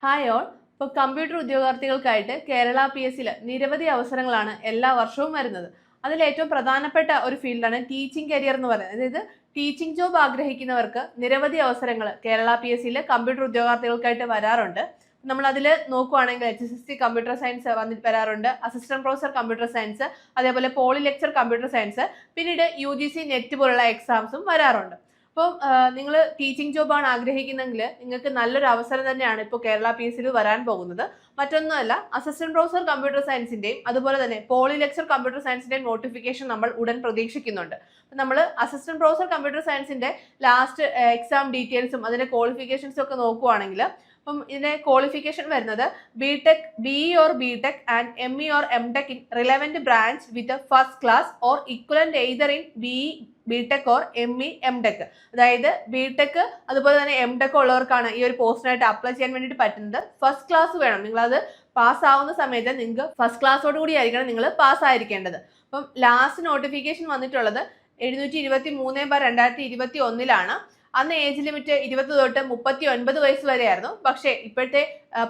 Hi all. ഇപ്പോൾ computer ഉദ്യോഗാർത്ഥികൾക്കായിട്ട് Kerala PSCയിൽ നിരവധി അവസരങ്ങളാണ് എല്ലാ വർഷവും വരുന്നത്. അതിൽ ഏറ്റവും പ്രധാനപ്പെട്ട ഒരു ഫീൽഡാണ് ടീച്ചിങ് കരിയർ എന്ന് പറയുന്നത്. അതായത് ടീച്ചിങ് ജോബ് ആഗ്രഹിക്കുന്നവർക്ക് നിരവധി അവസരങ്ങൾ കേരള PSCയിൽ കമ്പ്യൂട്ടർ ഉദ്യോഗാർത്ഥികൾക്കായിട്ട് വരാറുണ്ട്. നമ്മൾ അതിൽ നോക്കുവാണെങ്കിൽ HSC കമ്പ്യൂട്ടർ സയൻസ് വരാറുണ്ട്, അസിസ്റ്റന്റ് പ്രൊഫസർ കമ്പ്യൂട്ടർ സയൻസ്, അതേപോലെ പോളി ലെക്ചർ കമ്പ്യൂട്ടർ സയൻസ്, പിന്നീട് UGC നെറ്റ് പോലുള്ള എക്സാംസും വരാറുണ്ട്. അപ്പോൾ നിങ്ങൾ ടീച്ചിങ് ജോബാണ് ആഗ്രഹിക്കുന്നതെങ്കിൽ നിങ്ങൾക്ക് നല്ലൊരു അവസരം തന്നെയാണ് ഇപ്പോൾ കേരള PSCയിൽ വരാൻ പോകുന്നത്. മറ്റൊന്നുമല്ല, അസിസ്റ്റന്റ് പ്രൊഫസർ കമ്പ്യൂട്ടർ സയൻസിന്റെയും അതുപോലെ തന്നെ പോളി ലെക്ചർ കമ്പ്യൂട്ടർ സയൻസിന്റെയും നോട്ടിഫിക്കേഷൻ നമ്മൾ ഉടൻ പ്രതീക്ഷിക്കുന്നുണ്ട്. നമ്മൾ അസിസ്റ്റന്റ് പ്രൊഫസർ കമ്പ്യൂട്ടർ സയൻസിന്റെ ലാസ്റ്റ് എക്സാം ഡീറ്റെയിൽസും അതിന്റെ ക്വാളിഫിക്കേഷൻസും ഒക്കെ നോക്കുവാണെങ്കിൽ അപ്പം ഇതിന്റെ ക്വാളിഫിക്കേഷൻ വരുന്നത് BTech, BE or BTech and ME or MTech in relevant branch with a first class or equivalent either in BE, BTech or ME, MTech. അതായത് BTech അതുപോലെ തന്നെ MTech ഉള്ളവർക്കാണ് ഈ ഒരു പോസ്റ്റിനായിട്ട് അപ്ലൈ ചെയ്യാൻ വേണ്ടിയിട്ട് പറ്റുന്നത്. ഫസ്റ്റ് ക്ലാസ് വേണം, നിങ്ങളത് പാസ് ആവുന്ന സമയത്ത് നിങ്ങൾക്ക് ഫസ്റ്റ് ക്ലാസ്സോട് കൂടി ആയിരിക്കണം നിങ്ങൾ പാസ് ആയിരിക്കേണ്ടത്. അപ്പം ലാസ്റ്റ് നോട്ടിഫിക്കേഷൻ വന്നിട്ടുള്ളത് 723/2021 അന്ന് ഏജ് ലിമിറ്റ് 20 തൊട്ട് 39 വയസ്സ് വരെയായിരുന്നു. പക്ഷേ ഇപ്പോഴത്തെ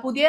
പുതിയ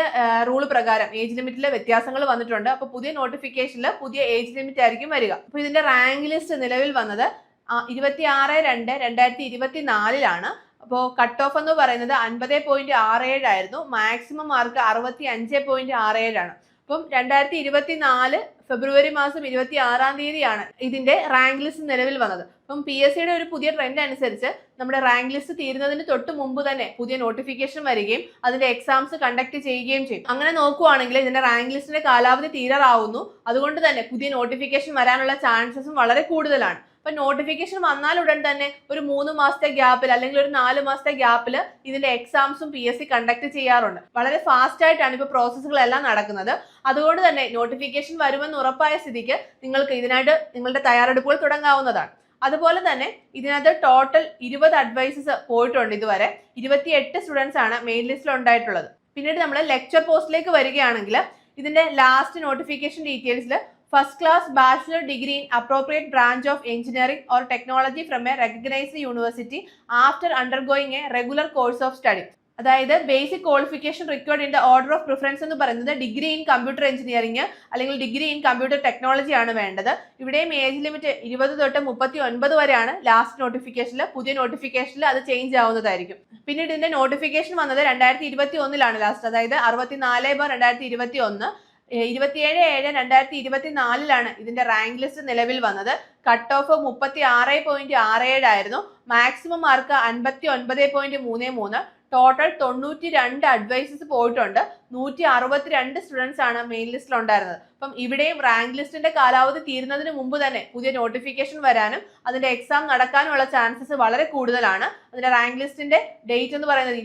റൂൾ പ്രകാരം ഏജ് ലിമിറ്റിൽ വ്യത്യാസങ്ങൾ വന്നിട്ടുണ്ട്. അപ്പോൾ പുതിയ നോട്ടിഫിക്കേഷനിൽ പുതിയ ഏജ് ലിമിറ്റ് ആയിരിക്കും വരിക. അപ്പോൾ ഇതിന്റെ റാങ്ക് ലിസ്റ്റ് നിലവിൽ വന്നത് 26/2/2024 അപ്പോൾ കട്ട് ഓഫ് എന്ന് പറയുന്നത് 50.67 ആയിരുന്നു. മാക്സിമം മാർക്ക് 65.67 ആണ്. അപ്പം 2024 ഫെബ്രുവരി മാസം 26 ഇതിന്റെ റാങ്ക് ലിസ്റ്റ് നിലവിൽ വന്നത്. അപ്പം PSCയുടെ ഒരു പുതിയ ട്രെൻഡ് അനുസരിച്ച് നമ്മുടെ റാങ്ക് ലിസ്റ്റ് തീരുന്നതിന് തൊട്ട് മുമ്പ് തന്നെ പുതിയ നോട്ടിഫിക്കേഷൻ വരികയും അതിന്റെ എക്സാംസ് കണ്ടക്ട് ചെയ്യുകയും ചെയ്യും. അങ്ങനെ നോക്കുവാണെങ്കിൽ ഇതിന്റെ റാങ്ക് ലിസ്റ്റിന്റെ കാലാവധി തീരാറാവുന്നു. അതുകൊണ്ട് തന്നെ പുതിയ നോട്ടിഫിക്കേഷൻ വരാനുള്ള ചാൻസസും വളരെ കൂടുതലാണ്. അപ്പൊ നോട്ടിഫിക്കേഷൻ വന്നാൽ ഉടൻ തന്നെ ഒരു 3 മാസത്തെ ഗ്യാപ്പിൽ അല്ലെങ്കിൽ ഒരു 4 മാസത്തെ ഗ്യാപ്പിൽ ഇതിന്റെ എക്സാംസും PSC കണ്ടക്ട് ചെയ്യാറുണ്ട്. വളരെ ഫാസ്റ്റ് ആയിട്ടാണ് ഇപ്പോൾ പ്രോസസ്സുകളെല്ലാം നടക്കുന്നത്. അതുകൊണ്ട് തന്നെ നോട്ടിഫിക്കേഷൻ വരുമെന്ന് ഉറപ്പായ സ്ഥിതിക്ക് നിങ്ങൾക്ക് ഇതിനായിട്ട് നിങ്ങളുടെ തയ്യാറെടുപ്പുകൾ തുടങ്ങാവുന്നതാണ്. അതുപോലെ തന്നെ ഇതിനകത്ത് ടോട്ടൽ 20 അഡ്വൈസസ് പോയിട്ടുണ്ട്. ഇതുവരെ 28 സ്റ്റുഡൻസ് ആണ് മെയിൻ ലിസ്റ്റിൽ ഉണ്ടായിട്ടുള്ളത്. പിന്നീട് നമ്മൾ ലെക്ചർ പോസ്റ്റിലേക്ക് വരികയാണെങ്കിൽ ഇതിന്റെ ലാസ്റ്റ് നോട്ടിഫിക്കേഷൻ ഡീറ്റെയിൽസിൽ first class bachelor degree in appropriate branch of engineering or technology from a recognised university after undergoing a regular course of study. അതായത് basic qualification required in the order of preference എന്ന് പറയുന്നത് degree in computer engineering അല്ലെങ്കിൽ degree in computer technology ആണ് വേണ്ടത്. ഇവിടെയും age limit 20 തൊട്ട് 39 വരെയാണ് last നോട്ടിഫിക്കേഷനിൽ. പുതിയ നോട്ടിഫിക്കേഷനിൽ അത് ചേഞ്ച് ആവുന്നതായിരിക്കും. പിന്നീട് ഇതിന്റെ നോട്ടിഫിക്കേഷൻ വന്നത് 2021 ലാസ്റ്റ്, അതായത് 64/2021. 27/7/2024 ഇതിന്റെ റാങ്ക് ലിസ്റ്റ് നിലവിൽ വന്നത്. കട്ട് ഓഫ് 36.67 ആയിരുന്നു. Maximum mark 59.33. ടോട്ടൽ 92 അഡ്വൈസസ് പോയിട്ടുണ്ട്. 162 സ്റ്റുഡൻസ് ആണ് മെയിൻ ലിസ്റ്റിൽ ഉണ്ടായിരുന്നത്. അപ്പം ഇവിടെയും റാങ്ക് ലിസ്റ്റിന്റെ കാലാവധി തീരുന്നതിന് മുമ്പ് തന്നെ പുതിയ നോട്ടിഫിക്കേഷൻ വരാനും അതിന്റെ എക്സാം നടക്കാനുമുള്ള ചാൻസസ് വളരെ കൂടുതലാണ്. അതിന്റെ റാങ്ക് ലിസ്റ്റിന്റെ ഡേറ്റ് എന്ന് പറയുന്നത്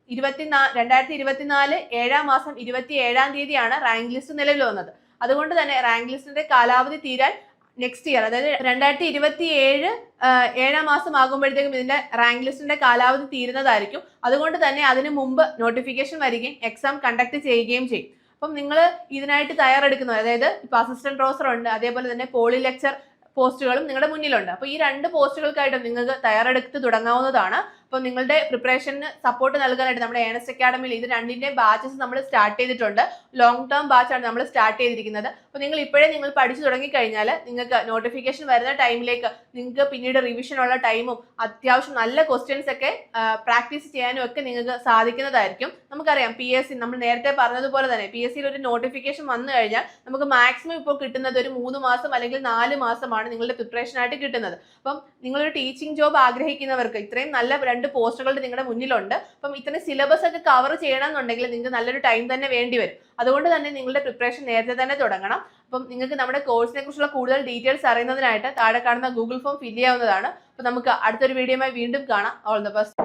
2024 7 മാസം 27 റാങ്ക് ലിസ്റ്റ് നിലവിൽ വന്നത്. അതുകൊണ്ട് തന്നെ റാങ്ക് ലിസ്റ്റിന്റെ കാലാവധി തീരാൻ നെക്സ്റ്റ് ഇയർ, അതായത് 2027 7 മാസം ആകുമ്പോഴത്തേക്കും ഇതിന്റെ റാങ്ക് ലിസ്റ്റിന്റെ കാലാവധി തീരുന്നതായിരിക്കും. അതുകൊണ്ട് തന്നെ അതിനു മുമ്പ് നോട്ടിഫിക്കേഷൻ വരികയും എക്സാം കണ്ടക്ട് ചെയ്യുകയും ചെയ്യും. അപ്പം നിങ്ങൾ ഇതിനായിട്ട് തയ്യാറെടുക്കുന്നത്, അതായത് ഇപ്പൊ അസിസ്റ്റന്റ് പ്രൊഫസർ ഉണ്ട്, അതേപോലെ തന്നെ പോളി ലെക്ചർ പോസ്റ്റുകളും നിങ്ങളുടെ മുന്നിലുണ്ട്. അപ്പോൾ ഈ 2 പോസ്റ്റുകൾക്കായിട്ടും നിങ്ങൾക്ക് തയ്യാറെടുത്ത് തുടങ്ങാവുന്നതാണ്. അപ്പോൾ നിങ്ങളുടെ പ്രിപ്പറേഷന് സപ്പോർട്ട് നൽകാനായിട്ട് നമ്മുടെ ഏണസ്റ്റ് അക്കാഡമിയിൽ ഇത് 2ന്റെ ബാച്ചസ് നമ്മൾ സ്റ്റാർട്ട് ചെയ്തിട്ടുണ്ട്. ലോങ് ടേം ബാച്ചാണ് നമ്മൾ സ്റ്റാർട്ട് ചെയ്തിരിക്കുന്നത്. അപ്പോൾ നിങ്ങൾ ഇപ്പോഴേ പഠിച്ചു തുടങ്ങിക്കഴിഞ്ഞാൽ നിങ്ങൾക്ക് നോട്ടിഫിക്കേഷൻ വരുന്ന ടൈമിലേക്ക് നിങ്ങൾക്ക് പിന്നീട് റിവിഷനുള്ള ടൈമും അത്യാവശ്യം നല്ല ക്വസ്റ്റ്യൻസ് ഒക്കെ പ്രാക്ടീസ് ചെയ്യാനും ഒക്കെ നിങ്ങൾക്ക് സാധിക്കുന്നതായിരിക്കും. നമുക്കറിയാം PSC നമ്മൾ നേരത്തെ പറഞ്ഞതുപോലെ തന്നെ PSCയിൽ ഒരു നോട്ടിഫിക്കേഷൻ വന്നു കഴിഞ്ഞാൽ നമുക്ക് മാക്സിമം ഇപ്പോൾ കിട്ടുന്നത് ഒരു 3 മാസം അല്ലെങ്കിൽ 4 മാസമാണ് നിങ്ങളുടെ പ്രിപ്പറേഷൻ ആയിട്ട് കിട്ടുന്നത്. അപ്പം നിങ്ങളൊരു ടീച്ചിങ് ജോബ് ആഗ്രഹിക്കുന്നവർക്ക് ഇത്രയും നല്ല 2 പോസ്റ്റുകൾ നിങ്ങളുടെ മുന്നിലുണ്ട്. അപ്പം ഇത്രയും സിലബസ് ഒക്കെ കവർ ചെയ്യണമെന്നുണ്ടെങ്കിൽ നിങ്ങൾക്ക് നല്ലൊരു ടൈം തന്നെ വേണ്ടി വരും. അതുകൊണ്ട് തന്നെ നിങ്ങളുടെ പ്രിപ്പറേഷൻ നേരത്തെ തന്നെ തുടങ്ങണം. അപ്പം നിങ്ങൾക്ക് നമ്മുടെ കോഴ്സിനെ കുറിച്ചുള്ള കൂടുതൽ ഡീറ്റെയിൽസ് അറിയുന്നതിനായിട്ട് താഴെ കാണുന്ന ഗൂഗിൾ ഫോം ഫില്ല് ചെയ്യാവുന്നതാണ്. അപ്പോൾ നമുക്ക് അടുത്തൊരു വീഡിയോയുമായി വീണ്ടും കാണാം. All the best.